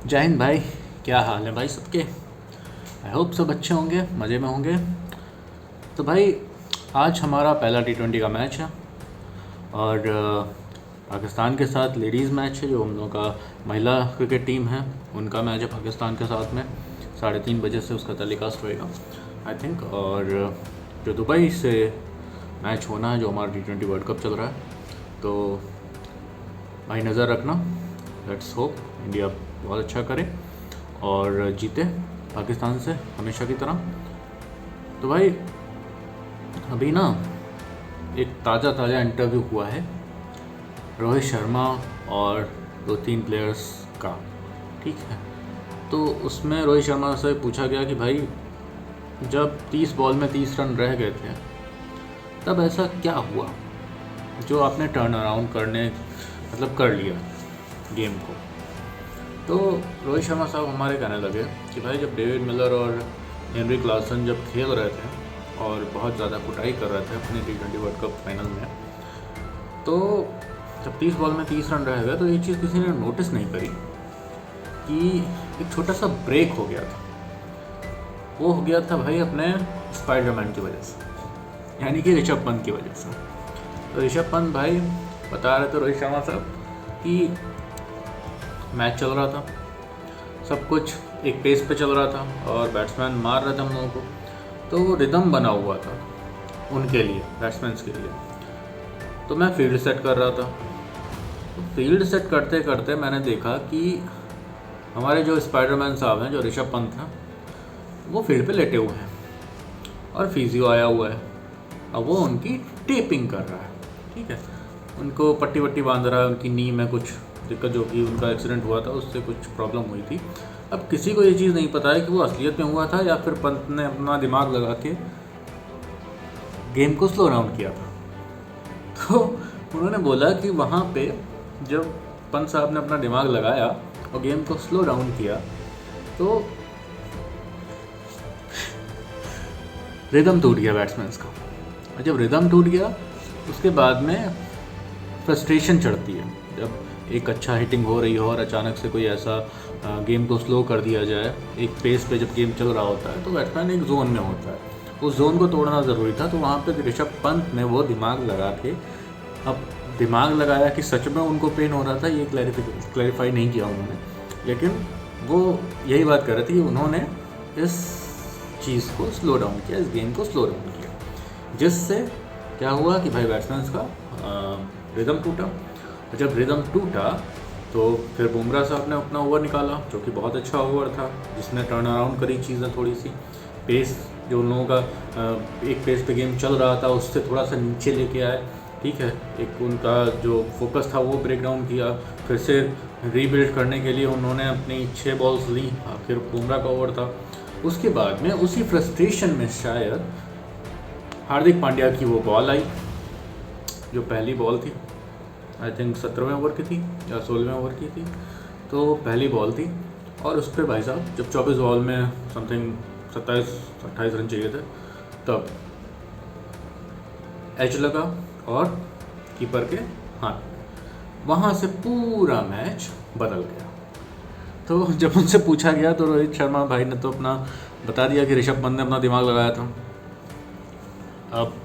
जय हिंद भाई। क्या हाल है भाई सबके? आई होप सब अच्छे होंगे, मज़े में होंगे। तो भाई आज हमारा पहला T20 का मैच है और पाकिस्तान के साथ लेडीज़ मैच है। जो हम लोगों का महिला क्रिकेट टीम है उनका मैच है पाकिस्तान के साथ में। 3:30 बजे से उसका टेलीकास्ट होएगा आई थिंक। और जो दुबई से मैच होना है, जो हमारा T20 वर्ल्ड कप चल रहा है, तो भाई नज़र रखना। लेट्स होप इंडिया बहुत अच्छा करे और जीते पाकिस्तान से हमेशा की तरह। तो भाई अभी ना एक ताज़ा इंटरव्यू हुआ है रोहित शर्मा और 2-3 प्लेयर्स का, ठीक है। तो उसमें रोहित शर्मा से पूछा गया कि भाई जब 30 बॉल में 30 रन रह गए थे तब ऐसा क्या हुआ जो आपने टर्न अराउंड करने कर लिया गेम को। तो रोहित शर्मा साहब हमारे कहने लगे कि भाई जब डेविड मिलर और हेनरी क्लासन जब खेल रहे थे और बहुत ज़्यादा कुटाई कर रहे थे अपने T20 वर्ल्ड कप फाइनल में, तो जब 30 बॉल में 30 रन रह गए तो ये चीज़ किसी ने नोटिस नहीं करी कि एक छोटा सा ब्रेक हो गया था। वो हो गया था भाई अपने स्पाइडरमैन की वजह से, यानी कि ऋषभ पंत की वजह से। तो ऋषभ पंत भाई बता रहे थे रोहित शर्मा साहब कि मैच चल रहा था, सब कुछ एक पेस पे चल रहा था और बैट्समैन मार रहे थे हम लोगों को, तो वो रिदम बना हुआ था उनके लिए, बैट्समैन्स के लिए। तो मैं फील्ड सेट कर रहा था। तो फील्ड सेट करते करते मैंने देखा कि हमारे जो स्पाइडरमैन साहब हैं, जो ऋषभ पंत हैं, वो फील्ड पे लेटे हुए हैं और फिजियो आया हुआ है। अब वो उनकी टेपिंग कर रहा है, ठीक है। उनको पट्टी वट्टी बांध रहा है, उनकी नी में कुछ दिक्कत, जो कि उनका एक्सीडेंट हुआ था उससे कुछ प्रॉब्लम हुई थी। अब किसी को ये चीज़ नहीं पता है कि वो असलियत में हुआ था या फिर पंत ने अपना दिमाग लगा के गेम को स्लो डाउन किया था। तो उन्होंने बोला कि वहाँ पे जब पंत साहब ने अपना दिमाग लगाया और गेम को स्लो डाउन किया तो रिदम टूट गया बैट्समैन्स का। और जब रिदम टूट गया उसके बाद में फ्रस्ट्रेशन चढ़ती है। जब एक अच्छा हिटिंग हो रही हो और अचानक से कोई ऐसा गेम को स्लो कर दिया जाए, एक पेस पे जब गेम चल रहा होता है तो बैट्समैन एक जोन में होता है, उस जोन को तोड़ना ज़रूरी था। तो वहाँ पे ऋषभ पंत ने वो दिमाग लगा के, अब दिमाग लगाया कि सच में उनको पेन हो रहा था ये क्लैरिफाई नहीं किया उन्होंने, लेकिन वो यही बात कर रहे थे कि उन्होंने इस चीज़ को स्लो डाउन किया, इस गेम को स्लो डाउन किया, जिससे क्या हुआ कि भाई बैट्समैन का रिदम टूटा। जब रिदम टूटा तो फिर बुमराह साहब ने अपना ओवर निकाला, जो कि बहुत अच्छा ओवर था, जिसने टर्न अराउंड करी चीज़ें थोड़ी सी। पेस जो उन लोगों का एक पेस पे गेम चल रहा था उससे थोड़ा सा नीचे लेके आए, ठीक है। एक उनका जो फोकस था वो ब्रेक डाउन किया, फिर से रीबिल्ड करने के लिए उन्होंने अपनी 6 बॉल्स ली, फिर बुमराह का ओवर था। उसके बाद में उसी फ्रस्ट्रेशन में शायद हार्दिक पांड्या की वो बॉल आई, जो पहली बॉल थी, आई थिंक 17वें ओवर की थी या 16वें ओवर की थी। तो पहली बॉल थी और उस पर भाई साहब जब 24 बॉल में समथिंग 27-28 रन चाहिए थे, तब एज लगा और कीपर के हाथ, वहाँ से पूरा मैच बदल गया। तो जब उनसे पूछा गया तो रोहित शर्मा भाई ने तो अपना बता दिया कि ऋषभ पंत ने अपना दिमाग लगाया था। अब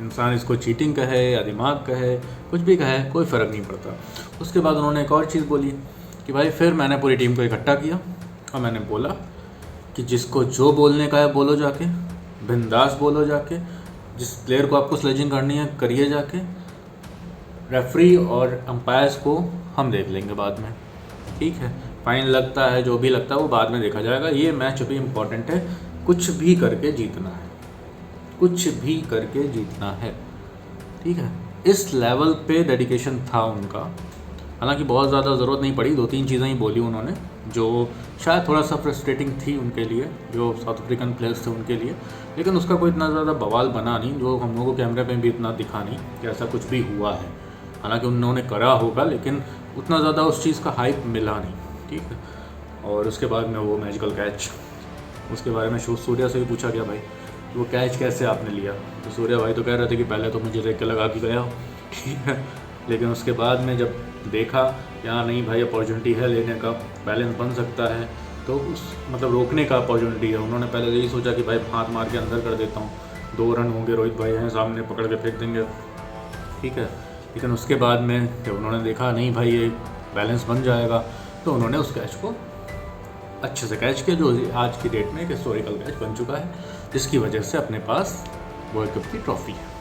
इंसान इसको चीटिंग कहे या दिमाग कहे, कुछ भी कहे, कोई फ़र्क नहीं पड़ता। उसके बाद उन्होंने एक और चीज़ बोली कि भाई फिर मैंने पूरी टीम को इकट्ठा किया और मैंने बोला कि जिसको जो बोलने का है बोलो जाके, बिंदास बोलो जाके, जिस प्लेयर को आपको स्लेजिंग करनी है करिए जाके, रेफरी और अंपायर्स को हम देख लेंगे बाद में, ठीक है। फाइन लगता है, जो भी लगता है वो बाद में देखा जाएगा, ये मैच अभी इम्पॉर्टेंट है, कुछ भी करके जीतना है, कुछ भी करके जीतना है, ठीक है। इस लेवल पे डेडिकेशन था उनका। हालांकि बहुत ज़्यादा ज़रूरत नहीं पड़ी, 2-3 चीज़ें ही बोली उन्होंने जो शायद थोड़ा सा फ्रस्ट्रेटिंग थी उनके लिए, जो साउथ अफ्रीकन प्लेयर्स थे उनके लिए, लेकिन उसका कोई इतना ज़्यादा बवाल बना नहीं, जो हम लोगों को कैमरे पे भी इतना दिखा नहीं कि ऐसा कुछ भी हुआ है। हालांकि उन्होंने करा होगा लेकिन उतना ज़्यादा उस चीज़ का हाइप मिला नहीं, ठीक है। और उसके बाद में वो मैजिकल कैच, उसके बारे में सूर्या से भी पूछा गया भाई वो कैच कैसे आपने लिया, तो सूर्या भाई तो कह रहे थे कि पहले तो मुझे देख के लगा कि गया, ठीक है। लेकिन उसके बाद में जब देखा यहाँ नहीं भाई अपॉर्चुनिटी है लेने का, बैलेंस बन सकता है, तो उस मतलब रोकने का अपॉर्चुनिटी है, उन्होंने पहले यही सोचा कि भाई हाथ मार के अंदर कर देता हूँ, 2 रन होंगे, रोहित भाई हैं सामने, पकड़ के फेंक देंगे, ठीक है। लेकिन उसके बाद में जब उन्होंने देखा नहीं भाई ये बैलेंस बन जाएगा, तो उन्होंने उस कैच को अच्छे से कैच किया, जो आज की डेट में एक हिस्टोरिकल कैच बन चुका है, जिसकी वजह से अपने पास वर्ल्ड कप की ट्रॉफी है।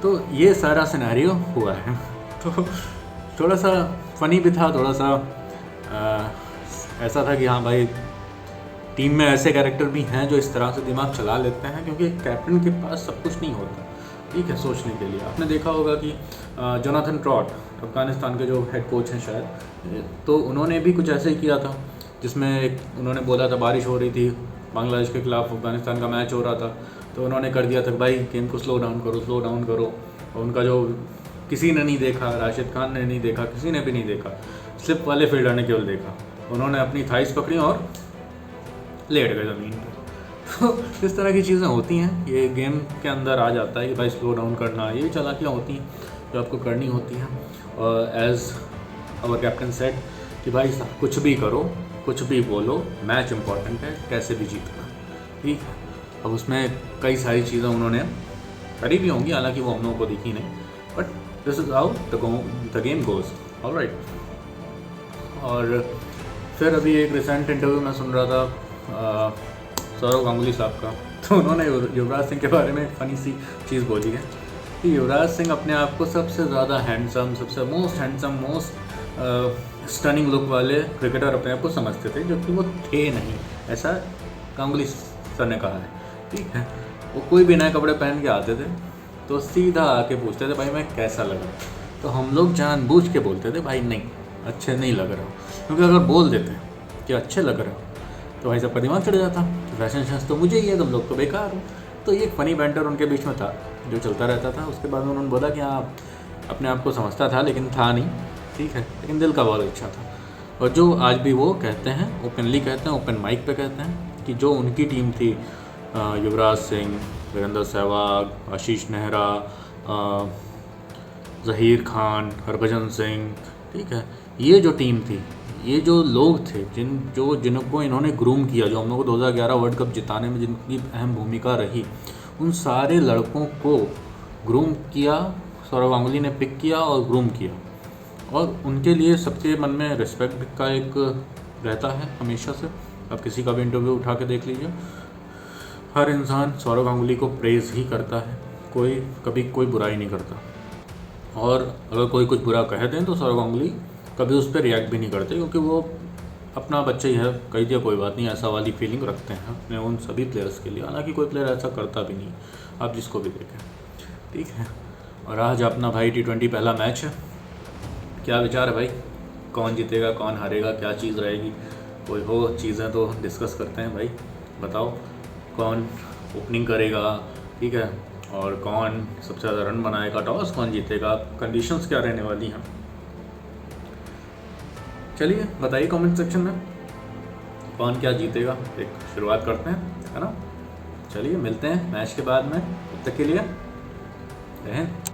तो ये सारा सिनेरियो हुआ है। तो थोड़ा सा फ़नी भी था, थोड़ा सा ऐसा था कि हाँ भाई टीम में ऐसे कैरेक्टर भी हैं जो इस तरह से दिमाग चला लेते हैं, क्योंकि कैप्टन के पास सब कुछ नहीं होता, ठीक है, सोचने के लिए। आपने देखा होगा कि जोनाथन ट्रॉट अफगानिस्तान के जो हेड कोच हैं शायद, तो उन्होंने भी कुछ ऐसे ही किया था, जिसमें उन्होंने बोला था बारिश हो रही थी, बांग्लादेश के खिलाफ अफगानिस्तान का मैच हो रहा था, तो उन्होंने कर दिया था भाई गेम को स्लो डाउन करो। और उनका जो किसी ने नहीं देखा, राशिद खान ने नहीं देखा, किसी ने भी नहीं देखा, स्लिप वाले फील्डर ने केवल देखा, उन्होंने अपनी थाइस पकड़ी और लेट गए ज़मीन पर। तो इस तरह की चीज़ें होती हैं, ये गेम के अंदर आ जाता है कि भाई स्लो डाउन करना, ये चालाकियाँ होती हैं जो आपको करनी होती हैं। और एज़ आवर कैप्टन सेड कि भाई कुछ भी करो, कुछ भी बोलो, मैच इम्पॉर्टेंट है, कैसे भी जीतना, ठीक है। अब उसमें कई सारी चीज़ें उन्होंने करी भी होंगी, हालांकि वो हम लोगों को दिखी नहीं, but this is how the game goes, alright. और फिर अभी एक रिसेंट इंटरव्यू में सुन रहा था सौरव गांगुली साहब का, तो उन्होंने युवराज सिंह के बारे में एक फ़नी सी चीज़ बोली है कि युवराज सिंह अपने आप को सबसे ज़्यादा हैंडसम, सबसे most handsome, most stunning look वाले क्रिकेटर अपने आप को समझते थे, जो कि वो थे नहीं, ऐसा गांगुली सर ने कहा है, ठीक है। वो कोई भी नए कपड़े पहन के आते थे तो सीधा आके पूछते थे भाई मैं कैसा लग रहा हूँ, तो हम लोग जानबूझ के बोलते थे भाई नहीं अच्छे नहीं लग रहा हो, क्योंकि अगर बोल देते कि अच्छे लग रहे हो तो भाई सबका दिमाग चढ़ जाता कि फैशन सेंस तो मुझे ही है, तुम लोग तो बेकार हो। तो ये एक फ़नी बैंटर उनके बीच में था जो चलता रहता था। उसके बाद उन्होंने बोला कि हाँ अपने आप को समझता था लेकिन था नहीं, ठीक है, लेकिन दिल का बहुत अच्छा था। और जो आज भी वो कहते हैं, ओपनली कहते हैं, ओपन माइक पे कहते हैं कि जो उनकी टीम थी, युवराज सिंह, वीरेंद्र सहवाग, आशीष नेहरा, ज़हीर खान, हरभजन सिंह, ठीक है, ये जो टीम थी, ये जो लोग थे जिनको इन्होंने ग्रूम किया, जो हम लोग को 2011 वर्ल्ड कप जिताने में जिनकी अहम भूमिका रही, उन सारे लड़कों को ग्रूम किया, सौरव गांगुली ने पिक किया और ग्रूम किया। और उनके लिए सबके मन में रिस्पेक्ट का एक रहता है हमेशा से। आप किसी का भी इंटरव्यू उठा के देख लीजिए, हर इंसान सौरव गांगुली को प्रेज़ ही करता है, कोई कभी कोई बुराई नहीं करता। और अगर कोई कुछ बुरा कह दें तो सौरव गांगुली कभी उस पर रिएक्ट भी नहीं करते, क्योंकि वो अपना बच्चा ही है, कह दिया कोई बात नहीं, ऐसा वाली फीलिंग रखते हैं अपने उन सभी प्लेयर्स के लिए। हालांकि कोई प्लेयर ऐसा करता भी नहीं, आप जिसको भी देखें, ठीक है। और आज अपना भाई T20 पहला मैच है, क्या विचार है भाई, कौन जीतेगा, कौन हारेगा, क्या चीज़ रहेगी, कोई हो चीज़ें तो डिस्कस करते हैं भाई। बताओ कौन ओपनिंग करेगा, ठीक है, और कौन सबसे ज़्यादा रन बनाएगा, टॉस कौन जीतेगा, कंडीशंस क्या रहने वाली हैं, चलिए बताइए कमेंट सेक्शन में कौन क्या जीतेगा। एक शुरुआत करते हैं, है ना। चलिए मिलते हैं मैच के बाद में, तब तक के लिए रहें।